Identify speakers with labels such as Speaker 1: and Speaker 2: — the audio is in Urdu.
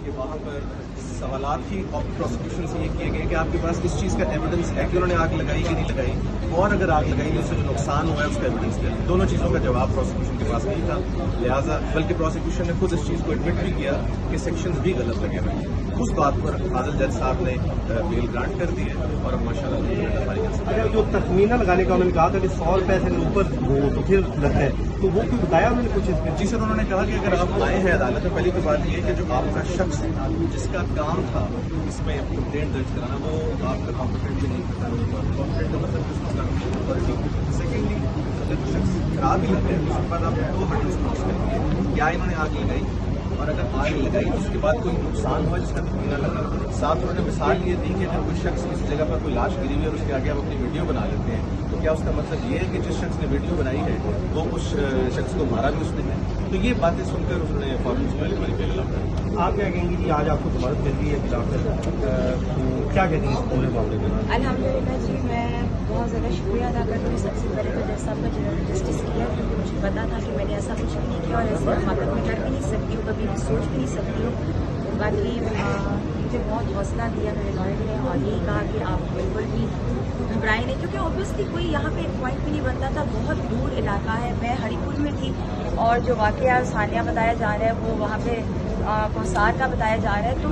Speaker 1: کہ وہاں پر سوالات ہی پروسیکیوشن سے یہ کیے گئے کہ آپ کے پاس اس چیز کا ایویڈنس ہے کہ انہوں نے آگ لگائی کہ نہیں لگائی، اور اگر آگ لگائی تو اس سے جو نقصان ہوا ہے اس کا ایویڈنس کیا ہے۔ دونوں چیزوں کا جواب پروسیکیوشن کے پاس نہیں تھا، لہٰذا بلکہ پروسیکیوشن نے خود اس چیز کو ایڈمٹ بھی کیا کہ سیکشنز بھی غلط لگے ہوئے ہیں۔ اس بات پر فاضل جج صاحب نے بیل گرانٹ کر دی ہے اور اب ماشاء اللہ
Speaker 2: اگر جو تخمینہ لگانے کا انہوں نے کہا تھا کہ 100 روپے سے اوپر ہو تو پھر لگتا ہے، تو وہ کیوں بتایا انہوں نے کچھ اس میں؟
Speaker 1: جی سر، انہوں نے کہا کہ اگر آپ آئے ہیں عدالت میں، پہلی تو بات یہ ہے کہ جو آپ کا شخص ہے جس کا کام تھا اس میں کمپلینٹ درج کرانا، وہ آپ کا کمپٹنٹ بھی نہیں کرتا۔ کمپلینٹ کا مطلب اس کا سیکنڈلی اگر شخص خراب ہی لگتا ہے تو اس کے بعد آپ 2 ہنڈریڈ کراس کرتی ہے، کیا انہوں نے آگ لگائی، اور اگر آگ لگائی تو اس کے بعد کوئی نقصان ہوا جس کا تخمینہ لگا۔ ساتھ انہوں نے مثال یہ دی کہ اگر کوئی شخص کسی جگہ پر کوئی لاش گری ہوئی ہے اور اس کے آگے آپ اپنی ویڈیو بنا لیتے ہیں تو کیا اس کا مطلب یہ ہے کہ جس شخص نے ویڈیو بنائی ہے وہ اس شخص کو مارا بھی اس نے ہے؟ تو یہ باتیں سن کر انہوں نے فوراً سے ہماری بیل الاؤ کر دی۔
Speaker 2: آپ کیا کہیں گی کہ آج آپ کو ضمانت مل گئی ہے خلاف کیا کہتے ہیں اس پورے معاملے میں؟
Speaker 3: الحمدللہ جی، میں بہت زیادہ شکریہ ادا کرتی ہوں سب سے پہلے تو جج صاحب کا جنرل جسٹس کیا، کیونکہ مجھے پتا تھا کہ میں نے ایسا کچھ بھی نہیں کیا اور ایسے مطلب میں کر بھی نہیں سکتی ہوں، کبھی بھی سوچ بھی نہیں سکتی ہوں۔ باقی مجھے بہت حوصلہ دیا میرے لائر نے اور یہی کہا کہ آپ بالکل بھی گھبرائے نہیں، کیونکہ اوبیسلی کوئی یہاں پہ ایک پوائنٹ بھی نہیں بنتا تھا، بہت دور علاقہ ہے، میں ہری پور میں تھی اور جو واقعہ ثانیہ بتایا جا رہا ہے وہ وہاں پہ کوسار کا بتایا جا رہا ہے، تو